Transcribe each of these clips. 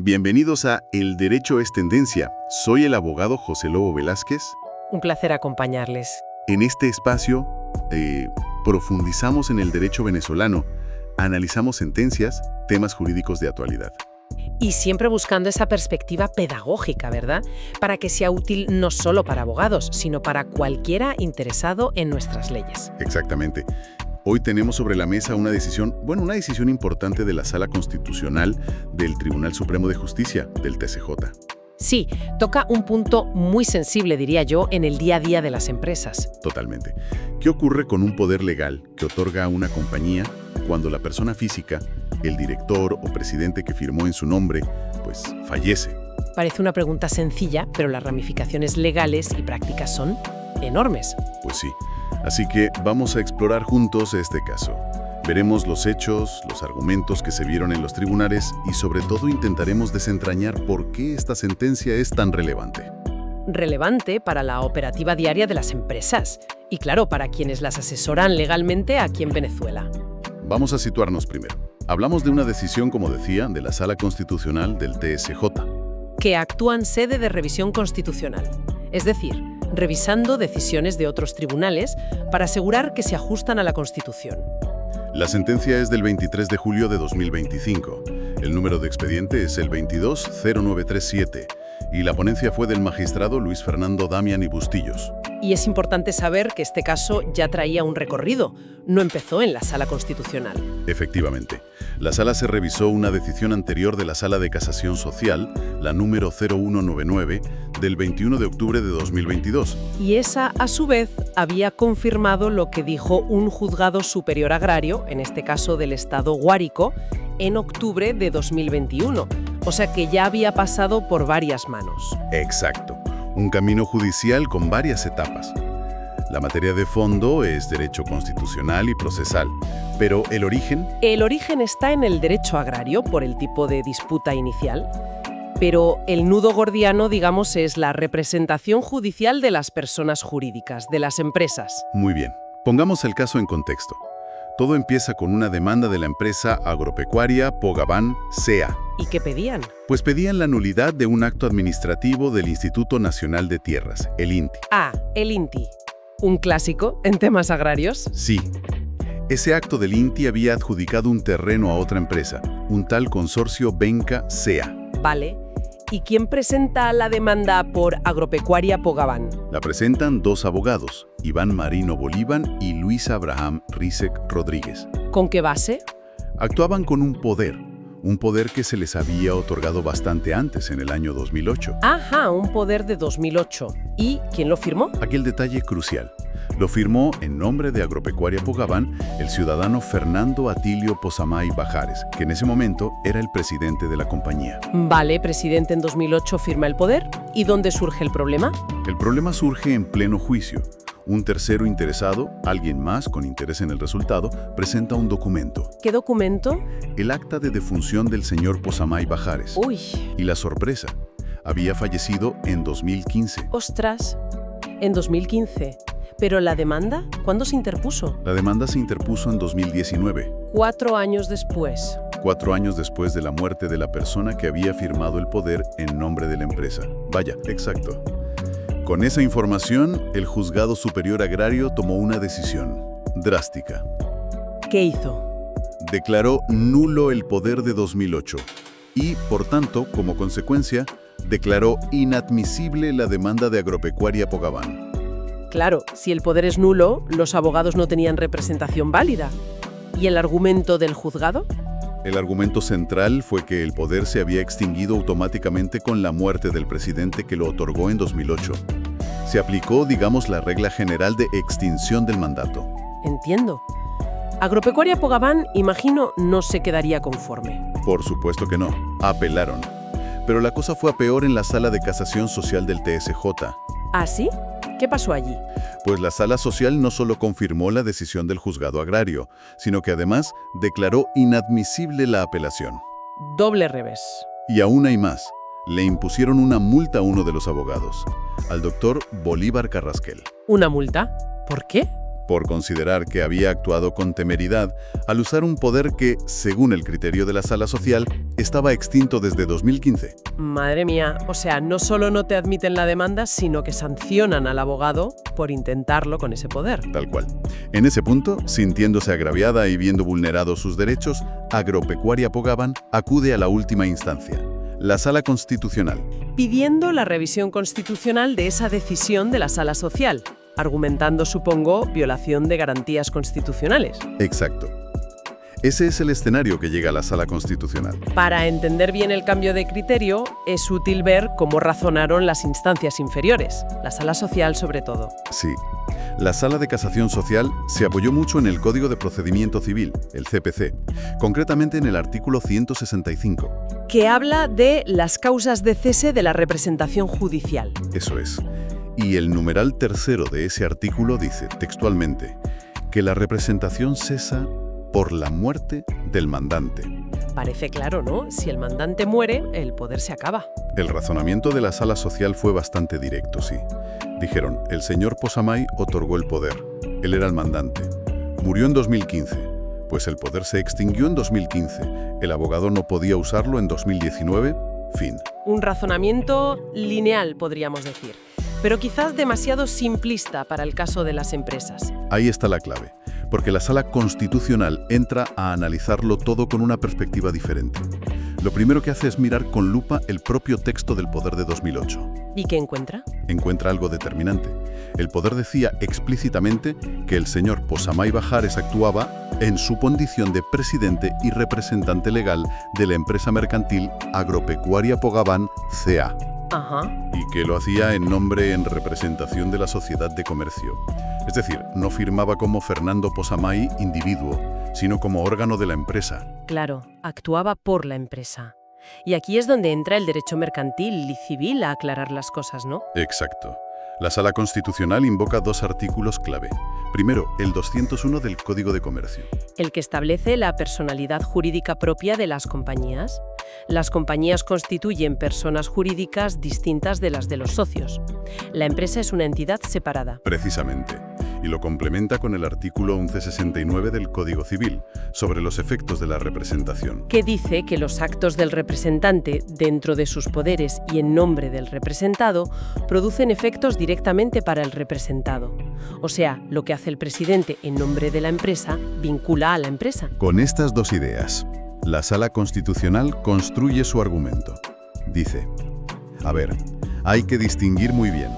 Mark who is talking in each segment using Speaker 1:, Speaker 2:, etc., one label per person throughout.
Speaker 1: Bienvenidos a El Derecho es Tendencia. Soy el abogado José Lobo Velázquez.
Speaker 2: Un placer acompañarles.
Speaker 1: En este espacio profundizamos en el derecho venezolano, analizamos sentencias, temas jurídicos de actualidad.
Speaker 2: Y siempre buscando esa perspectiva pedagógica, ¿verdad? Para que sea útil no solo para abogados, sino para cualquiera interesado en nuestras leyes.
Speaker 1: Exactamente. Hoy tenemos sobre la mesa una decisión importante de la Sala Constitucional del Tribunal Supremo de Justicia, del TCJ.
Speaker 2: Sí, toca un punto muy sensible, diría yo, en el día a día de las empresas.
Speaker 1: Totalmente. ¿Qué ocurre con un poder legal que otorga a una compañía cuando la persona física, el director o presidente que firmó en su nombre, pues fallece?
Speaker 2: Parece una pregunta sencilla, pero las ramificaciones legales y prácticas son enormes.
Speaker 1: Pues sí. Así que vamos a explorar juntos este caso. Veremos los hechos, los argumentos que se vieron en los tribunales y sobre todo intentaremos desentrañar por qué esta sentencia es tan relevante.
Speaker 2: Relevante para la operativa diaria de las empresas y, claro, para quienes las asesoran legalmente aquí en Venezuela.
Speaker 1: Vamos a situarnos primero. Hablamos de una decisión, como decía, de la Sala Constitucional del TSJ.
Speaker 2: Que actúan sede de revisión constitucional, es decir, revisando decisiones de otros tribunales para asegurar que se ajustan a la Constitución.
Speaker 1: La sentencia es del 23 de julio de 2025. El número de expediente es el 220937 y la ponencia fue del magistrado Luis Fernando Damián y Bustillos.
Speaker 2: Y es importante saber que este caso ya traía un recorrido, no empezó en la Sala Constitucional.
Speaker 1: Efectivamente. La Sala se revisó una decisión anterior de la Sala de Casación Social, la número 0199, del 21 de octubre de 2022.
Speaker 2: Y esa, a su vez, había confirmado lo que dijo un juzgado superior agrario, en este caso del Estado Guárico, en octubre de 2021. O sea que ya había pasado por varias manos.
Speaker 1: Exacto. Un camino judicial con varias etapas. La materia de fondo es derecho constitucional y procesal, pero ¿el origen?
Speaker 2: El origen está en el derecho agrario por el tipo de disputa inicial, pero el nudo gordiano, digamos, es la representación judicial de las personas jurídicas, de las empresas.
Speaker 1: Muy bien. Pongamos el caso en contexto. Todo empieza con una demanda de la empresa agropecuaria Pogaván SEA.
Speaker 2: ¿Y qué pedían?
Speaker 1: Pues pedían la nulidad de un acto administrativo del Instituto Nacional de Tierras, el INTI.
Speaker 2: Ah, el INTI. ¿Un clásico en temas agrarios?
Speaker 1: Sí. Ese acto del INTI había adjudicado un terreno a otra empresa, un tal consorcio Benca SEA.
Speaker 2: Vale. ¿Y quién presenta la demanda por Agropecuaria Pogaván?
Speaker 1: La presentan dos abogados, Iván Marino Bolívar y Luis Abraham Rizek Rodríguez.
Speaker 2: ¿Con qué base?
Speaker 1: Actuaban con un poder que se les había otorgado bastante antes, en el año 2008.
Speaker 2: Ajá, un poder de 2008. ¿Y quién lo firmó?
Speaker 1: Aquí el detalle crucial. Lo firmó en nombre de Agropecuaria Pogaván el ciudadano Fernando Atilio Posamay Bajares, que en ese momento era el presidente de la compañía.
Speaker 2: Vale, presidente en 2008 firma el poder. ¿Y dónde surge el problema?
Speaker 1: El problema surge en pleno juicio. Un tercero interesado, alguien más con interés en el resultado, presenta un documento.
Speaker 2: ¿Qué documento?
Speaker 1: El acta de defunción del señor Posamay Bajares.
Speaker 2: Uy.
Speaker 1: Y la sorpresa, había fallecido en 2015.
Speaker 2: Ostras, en 2015. ¿Pero la demanda? ¿Cuándo se interpuso?
Speaker 1: La demanda se interpuso en 2019.
Speaker 2: 4 años después.
Speaker 1: 4 años después de la muerte de la persona que había firmado el poder en nombre de la empresa. Vaya, exacto. Con esa información, el Juzgado Superior Agrario tomó una decisión drástica.
Speaker 2: ¿Qué hizo?
Speaker 1: Declaró nulo el poder de 2008 y, por tanto, como consecuencia, declaró inadmisible la demanda de Agropecuaria Pogaván.
Speaker 2: Claro, si el poder es nulo, los abogados no tenían representación válida. ¿Y el argumento del juzgado?
Speaker 1: El argumento central fue que el poder se había extinguido automáticamente con la muerte del presidente que lo otorgó en 2008. Se aplicó, digamos, la regla general de extinción del mandato.
Speaker 2: Entiendo. Agropecuaria Pogaván, imagino, no se quedaría conforme.
Speaker 1: Por supuesto que no. Apelaron. Pero la cosa fue a peor en la Sala de Casación Social del TSJ.
Speaker 2: ¿Ah, sí? ¿Qué pasó allí?
Speaker 1: Pues la Sala Social no solo confirmó la decisión del juzgado agrario, sino que además declaró inadmisible la apelación.
Speaker 2: Doble revés.
Speaker 1: Y aún hay más. Le impusieron una multa a uno de los abogados, al doctor Bolívar Carrasquel.
Speaker 2: ¿Una multa? ¿Por qué?
Speaker 1: por considerar que había actuado con temeridad al usar un poder que, según el criterio de la Sala Social, estaba extinto desde 2015.
Speaker 2: Madre mía, o sea, no solo no te admiten la demanda, sino que sancionan al abogado por intentarlo con ese poder.
Speaker 1: Tal cual. En ese punto, sintiéndose agraviada y viendo vulnerados sus derechos, Agropecuaria Pogabán acude a la última instancia, la Sala Constitucional.
Speaker 2: Pidiendo la revisión constitucional de esa decisión de la Sala Social, argumentando, supongo, violación de garantías constitucionales.
Speaker 1: Exacto. Ese es el escenario que llega a la Sala Constitucional.
Speaker 2: Para entender bien el cambio de criterio, es útil ver cómo razonaron las instancias inferiores, la Sala Social sobre todo.
Speaker 1: Sí. La Sala de Casación Social se apoyó mucho en el Código de Procedimiento Civil, el CPC, concretamente en el artículo 165.
Speaker 2: Que habla de las causas de cese de la representación judicial.
Speaker 1: Eso es. Y el numeral tercero de ese artículo dice, textualmente, que la representación cesa por la muerte del mandante.
Speaker 2: Parece claro, ¿no? Si el mandante muere, el poder se acaba.
Speaker 1: El razonamiento de la Sala Social fue bastante directo, sí. Dijeron, el señor Posamay otorgó el poder. Él era el mandante. Murió en 2015. Pues el poder se extinguió en 2015. El abogado no podía usarlo en 2019. Fin.
Speaker 2: Un razonamiento lineal, podríamos decir. Pero quizás demasiado simplista para el caso de las empresas.
Speaker 1: Ahí está la clave. Porque la Sala Constitucional entra a analizarlo todo con una perspectiva diferente. Lo primero que hace es mirar con lupa el propio texto del poder de 2008.
Speaker 2: ¿Y qué encuentra?
Speaker 1: Encuentra algo determinante. El poder decía explícitamente que el señor Posamay Bajares actuaba en su condición de presidente y representante legal de la empresa mercantil Agropecuaria Pogabán C.A.
Speaker 2: Ajá.
Speaker 1: Y que lo hacía en nombre en representación de la sociedad de comercio. Es decir, no firmaba como Fernando Posamay, individuo, sino como órgano de la empresa.
Speaker 2: Claro, actuaba por la empresa. Y aquí es donde entra el derecho mercantil y civil a aclarar las cosas, ¿no?
Speaker 1: Exacto. La Sala Constitucional invoca dos artículos clave. Primero, el 201 del Código de Comercio.
Speaker 2: El que establece la personalidad jurídica propia de las compañías. Las compañías constituyen personas jurídicas distintas de las de los socios. La empresa es una entidad separada.
Speaker 1: Precisamente. Y lo complementa con el artículo 1169 del Código Civil, sobre los efectos de la representación.
Speaker 2: Que dice que los actos del representante, dentro de sus poderes y en nombre del representado, producen efectos directamente para el representado. O sea, lo que hace el presidente en nombre de la empresa vincula a la empresa.
Speaker 1: Con estas dos ideas, la Sala Constitucional construye su argumento. Dice, a ver, hay que distinguir muy bien.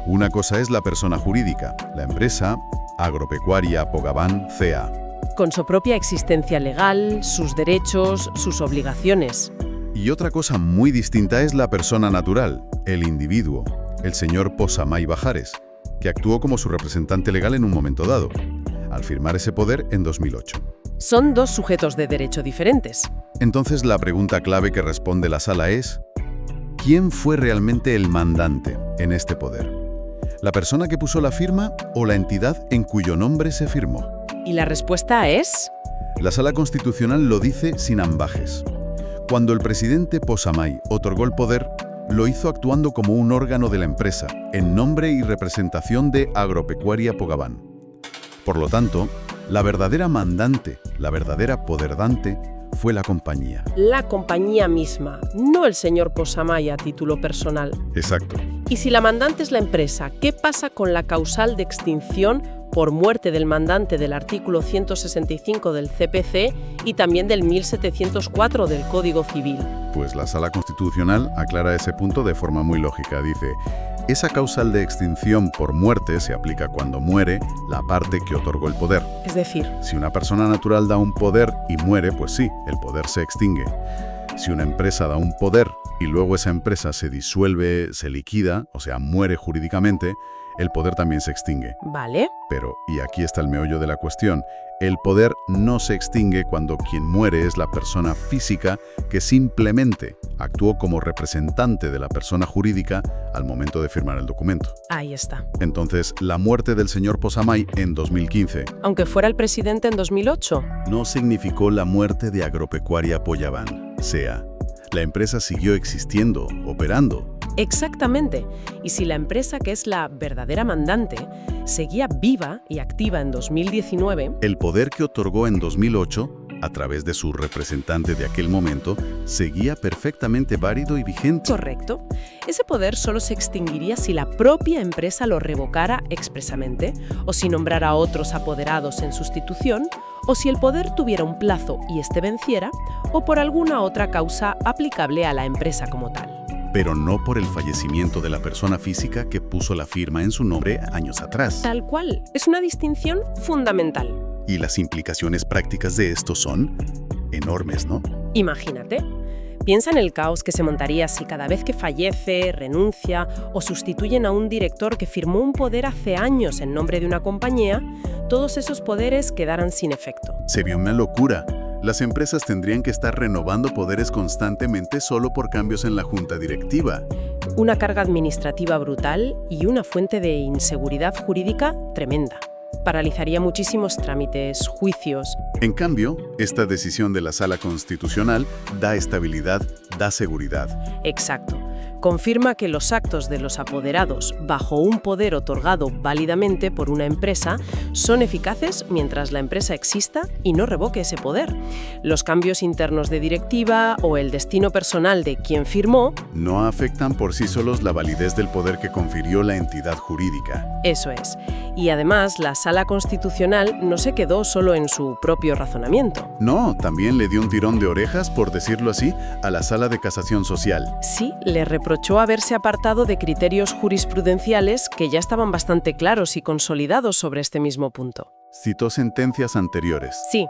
Speaker 1: Una cosa es la persona jurídica, la empresa Agropecuaria Pogabán C.A.
Speaker 2: Con su propia existencia legal, sus derechos, sus obligaciones.
Speaker 1: Y otra cosa muy distinta es la persona natural, el individuo, el señor Posamay Bajares, que actuó como su representante legal en un momento dado, al firmar ese poder en 2008.
Speaker 2: Son dos sujetos de derecho diferentes.
Speaker 1: Entonces la pregunta clave que responde la sala es, ¿quién fue realmente el mandante en este poder? ¿La persona que puso la firma o la entidad en cuyo nombre se firmó?
Speaker 2: Y la respuesta es...
Speaker 1: La Sala Constitucional lo dice sin ambajes. Cuando el presidente Posamay otorgó el poder, lo hizo actuando como un órgano de la empresa, en nombre y representación de Agropecuaria Pogabán. Por lo tanto, la verdadera mandante, la verdadera poderdante, fue la compañía.
Speaker 2: La compañía misma, no el señor Posamay a título personal.
Speaker 1: Exacto.
Speaker 2: Y si la mandante es la empresa, ¿qué pasa con la causal de extinción por muerte del mandante del artículo 165 del CPC y también del 1704 del Código Civil?
Speaker 1: Pues la Sala Constitucional aclara ese punto de forma muy lógica. Dice, esa causal de extinción por muerte se aplica cuando muere la parte que otorgó el poder.
Speaker 2: Es decir,
Speaker 1: si una persona natural da un poder y muere, pues sí, el poder se extingue. Si una empresa da un poder y luego esa empresa se disuelve, se liquida, o sea, muere jurídicamente, el poder también se extingue.
Speaker 2: Vale.
Speaker 1: Pero, y aquí está el meollo de la cuestión, el poder no se extingue cuando quien muere es la persona física que simplemente actuó como representante de la persona jurídica al momento de firmar el documento.
Speaker 2: Ahí está.
Speaker 1: Entonces, la muerte del señor Posamay en 2015,
Speaker 2: aunque fuera el presidente en 2008,
Speaker 1: no significó la muerte de Agropecuaria Pogabán, C.A. La empresa siguió existiendo, operando,
Speaker 2: Exactamente. Y si la empresa, que es la verdadera mandante, seguía viva y activa en 2019,
Speaker 1: El poder que otorgó en 2008, a través de su representante de aquel momento, seguía perfectamente válido y vigente.
Speaker 2: correcto, ese poder solo se extinguiría si la propia empresa lo revocara expresamente, o si nombrara a otros apoderados en sustitución, o si el poder tuviera un plazo y este venciera, o por alguna otra causa aplicable a la empresa como tal.
Speaker 1: Pero no por el fallecimiento de la persona física que puso la firma en su nombre años atrás.
Speaker 2: Tal cual, es una distinción fundamental.
Speaker 1: Y las implicaciones prácticas de esto son enormes, ¿no?
Speaker 2: Imagínate. Piensa en el caos que se montaría si cada vez que fallece, renuncia o sustituyen a un director que firmó un poder hace años en nombre de una compañía, todos esos poderes quedaran sin efecto.
Speaker 1: Sería una locura. Las empresas tendrían que estar renovando poderes constantemente solo por cambios en la junta directiva.
Speaker 2: Una carga administrativa brutal y una fuente de inseguridad jurídica tremenda. Paralizaría muchísimos trámites, juicios.
Speaker 1: En cambio, esta decisión de la Sala Constitucional da estabilidad, da seguridad.
Speaker 2: Exacto. Confirma que los actos de los apoderados bajo un poder otorgado válidamente por una empresa son eficaces mientras la empresa exista y no revoque ese poder. Los cambios internos de directiva o el destino personal de quien firmó,
Speaker 1: No afectan por sí solos la validez del poder que confirió la entidad jurídica.
Speaker 2: eso es. Y además, la Sala Constitucional no se quedó solo en su propio razonamiento.
Speaker 1: No, también le dio un tirón de orejas, por decirlo así, a la Sala de Casación Social.
Speaker 2: Sí, le reprochó haberse apartado de criterios jurisprudenciales que ya estaban bastante claros y consolidados sobre este mismo punto.
Speaker 1: Citó sentencias anteriores.
Speaker 2: Sí,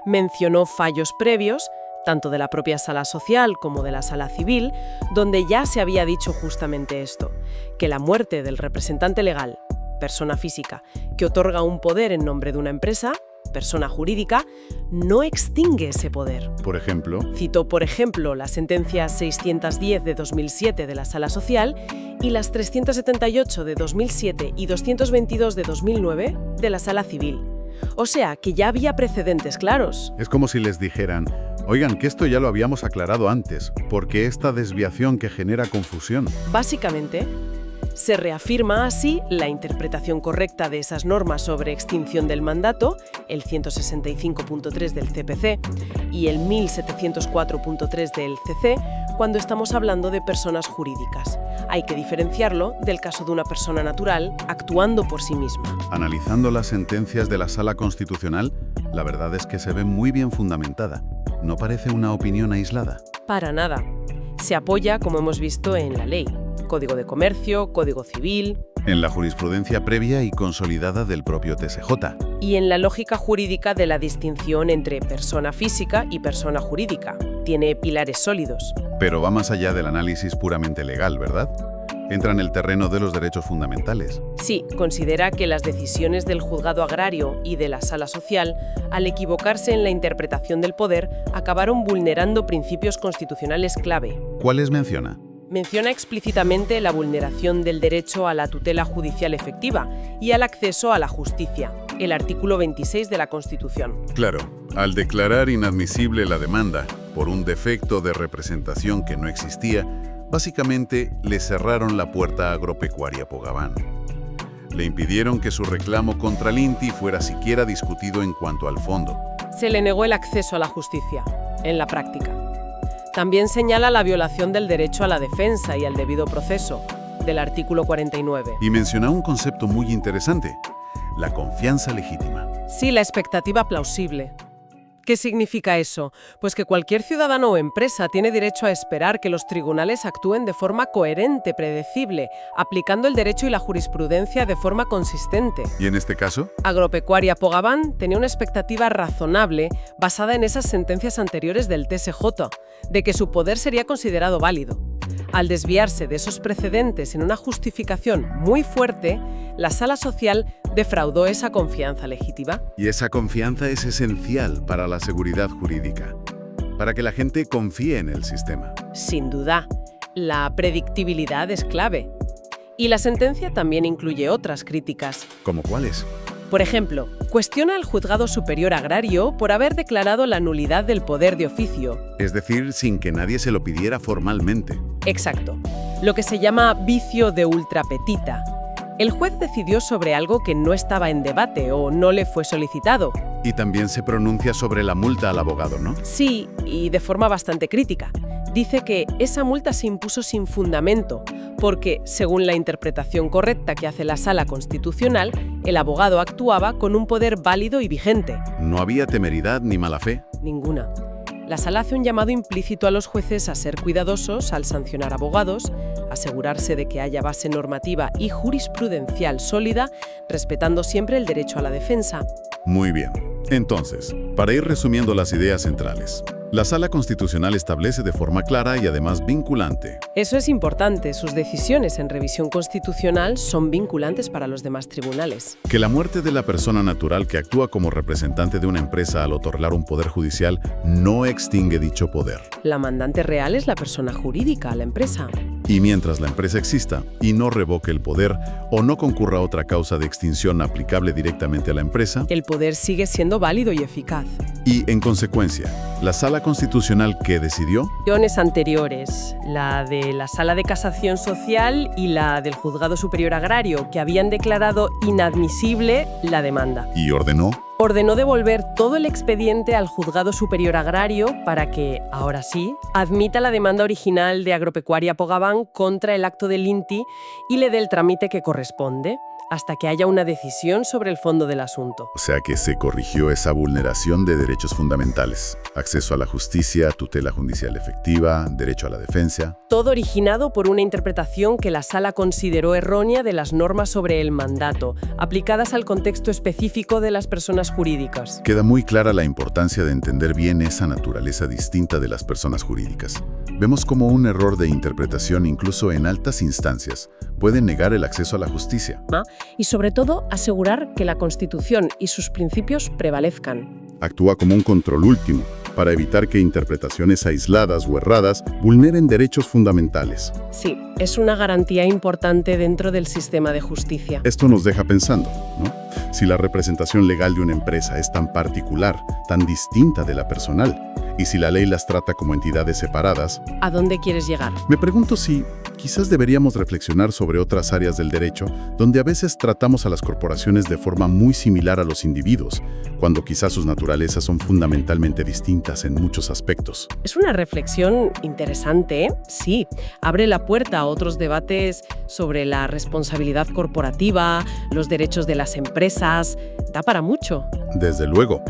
Speaker 2: mencionó fallos previos, tanto de la propia Sala Social como de la Sala Civil, donde ya se había dicho justamente esto, que la muerte del representante legal, persona física, que otorga un poder en nombre de una empresa, persona jurídica, no extingue ese poder.
Speaker 1: Por ejemplo,
Speaker 2: Citó, por ejemplo, la sentencia 610 de 2007 de la Sala Social y las 378 de 2007 y 222 de 2009 de la Sala Civil. O sea, que ya había precedentes claros.
Speaker 1: es como si les dijeran, oigan, que esto ya lo habíamos aclarado antes, ¿por qué esta desviación que genera confusión?
Speaker 2: Básicamente, se reafirma así la interpretación correcta de esas normas sobre extinción del mandato, el 165.3 del CPC y el 1704.3 del CC, cuando estamos hablando de personas jurídicas. Hay que diferenciarlo del caso de una persona natural actuando por sí misma.
Speaker 1: Analizando las sentencias de la Sala Constitucional, la verdad es que se ve muy bien fundamentada. No parece una opinión aislada.
Speaker 2: Para nada. Se apoya, como hemos visto, en la ley. Código de Comercio, Código Civil
Speaker 1: En la jurisprudencia previa y consolidada del propio TSJ.
Speaker 2: y en la lógica jurídica de la distinción entre persona física y persona jurídica. Tiene pilares sólidos.
Speaker 1: Pero va más allá del análisis puramente legal, ¿verdad? Entra en el terreno de los derechos fundamentales.
Speaker 2: Sí, considera que las decisiones del juzgado agrario y de la Sala Social, al equivocarse en la interpretación del poder, acabaron vulnerando principios constitucionales clave.
Speaker 1: ¿Cuáles menciona?
Speaker 2: Menciona explícitamente la vulneración del derecho a la tutela judicial efectiva y al acceso a la justicia, el artículo 26 de la Constitución.
Speaker 1: Claro, al declarar inadmisible la demanda por un defecto de representación que no existía, básicamente le cerraron la puerta a Agropecuaria Pogabán. Le impidieron que su reclamo contra el INTI fuera siquiera discutido en cuanto al fondo.
Speaker 2: Se le negó el acceso a la justicia, en la práctica. También señala la violación del derecho a la defensa y al debido proceso, del artículo 49.
Speaker 1: Y menciona un concepto muy interesante, la confianza legítima.
Speaker 2: Sí, la expectativa plausible. ¿Qué significa eso? Pues que cualquier ciudadano o empresa tiene derecho a esperar que los tribunales actúen de forma coherente, predecible, aplicando el derecho y la jurisprudencia de forma consistente.
Speaker 1: ¿Y en este caso?
Speaker 2: Agropecuaria Pogabán tenía una expectativa razonable basada en esas sentencias anteriores del TSJ, de que su poder sería considerado válido. Al desviarse de esos precedentes en una justificación muy fuerte, la Sala Social defraudó esa confianza legítima.
Speaker 1: Y esa confianza es esencial para la seguridad jurídica, para que la gente confíe en el sistema.
Speaker 2: Sin duda, la predictibilidad es clave. Y la sentencia también incluye otras críticas.
Speaker 1: ¿Cómo cuáles?
Speaker 2: Por ejemplo, cuestiona al Juzgado Superior Agrario por haber declarado la nulidad del poder de oficio.
Speaker 1: Es decir, sin que nadie se lo pidiera formalmente.
Speaker 2: Exacto. lo que se llama vicio de ultra petita. El juez decidió sobre algo que no estaba en debate o no le fue solicitado.
Speaker 1: Y también se pronuncia sobre la multa al abogado, ¿no?
Speaker 2: Sí, y de forma bastante crítica. Dice que esa multa se impuso sin fundamento, porque, según la interpretación correcta que hace la Sala Constitucional, el abogado actuaba con un poder válido y vigente.
Speaker 1: No había temeridad ni mala fe.
Speaker 2: Ninguna. La Sala hace un llamado implícito a los jueces a ser cuidadosos al sancionar abogados, asegurarse de que haya base normativa y jurisprudencial sólida, respetando siempre el derecho a la defensa.
Speaker 1: Muy bien. Entonces, para ir resumiendo las ideas centrales, la Sala Constitucional establece de forma clara y además vinculante.
Speaker 2: Eso es importante. Sus decisiones en revisión constitucional son vinculantes para los demás tribunales.
Speaker 1: Que la muerte de la persona natural que actúa como representante de una empresa al otorgar un poder judicial no extingue dicho poder.
Speaker 2: La mandante real es la persona jurídica, la empresa.
Speaker 1: Y mientras la empresa exista y no revoque el poder o no concurra otra causa de extinción aplicable directamente a la empresa,
Speaker 2: el poder sigue siendo válido y eficaz.
Speaker 1: Y, en consecuencia, la Sala Constitucional que decidió
Speaker 2: Anteriores, la de la Sala de Casación Social y la del Juzgado Superior Agrario, que habían declarado inadmisible la demanda.
Speaker 1: y ordenó
Speaker 2: Ordenó devolver todo el expediente al Juzgado Superior Agrario para que, ahora sí, admita la demanda original de Agropecuaria Pogabán contra el acto del INTI y le dé el trámite que corresponde, hasta que haya una decisión sobre el fondo del asunto.
Speaker 1: O sea que se corrigió esa vulneración de derechos fundamentales. Acceso a la justicia, tutela judicial efectiva, derecho a la defensa.
Speaker 2: Todo originado por una interpretación que la Sala consideró errónea de las normas sobre el mandato, aplicadas al contexto específico de las personas jurídicas.
Speaker 1: Queda muy clara la importancia de entender bien esa naturaleza distinta de las personas jurídicas. Vemos cómo un error de interpretación, incluso en altas instancias, puede negar el acceso a la justicia.
Speaker 2: Y sobre todo, asegurar que la Constitución y sus principios prevalezcan.
Speaker 1: Actúa como un control último para evitar que interpretaciones aisladas o erradas vulneren derechos fundamentales.
Speaker 2: Sí, es una garantía importante dentro del sistema de justicia.
Speaker 1: Esto nos deja pensando, ¿no? Si la representación legal de una empresa es tan particular, tan distinta de la personal, y si la ley las trata como entidades separadas,
Speaker 2: ¿A dónde quieres llegar?
Speaker 1: me pregunto si quizás deberíamos reflexionar sobre otras áreas del derecho donde a veces tratamos a las corporaciones de forma muy similar a los individuos, cuando quizás sus naturalezas son fundamentalmente distintas en muchos aspectos.
Speaker 2: Es una reflexión interesante, ¿eh? Sí, abre la puerta a otros debates sobre la responsabilidad corporativa, los derechos de las empresas. Da para mucho.
Speaker 1: Desde luego.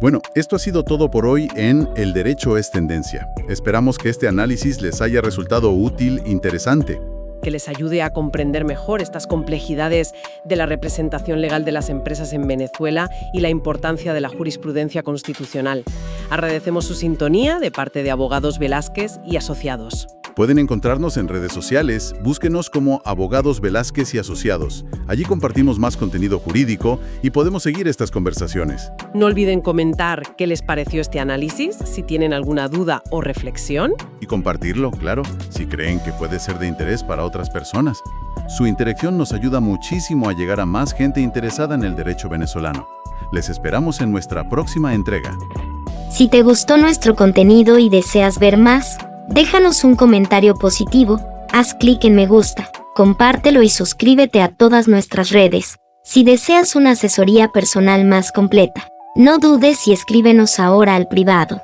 Speaker 1: Bueno, esto ha sido todo por hoy en El Derecho es Tendencia. Esperamos que este análisis les haya resultado útil, interesante.
Speaker 2: Que les ayude a comprender mejor estas complejidades de la representación legal de las empresas en Venezuela y la importancia de la jurisprudencia constitucional. Agradecemos su sintonía de parte de Abogados Velázquez y Asociados.
Speaker 1: Pueden encontrarnos en redes sociales, búsquenos como Abogados Velázquez y Asociados. Allí compartimos más contenido jurídico y podemos seguir estas conversaciones.
Speaker 2: No olviden comentar qué les pareció este análisis, si tienen alguna duda o reflexión.
Speaker 1: Y compartirlo, claro, si creen que puede ser de interés para otras personas. Su interacción nos ayuda muchísimo a llegar a más gente interesada en el derecho venezolano. Les esperamos en nuestra próxima entrega.
Speaker 3: Si te gustó nuestro contenido y deseas ver más, déjanos un comentario positivo, haz clic en me gusta, compártelo y suscríbete a todas nuestras redes. Si deseas una asesoría personal más completa, no dudes y escríbenos ahora al privado.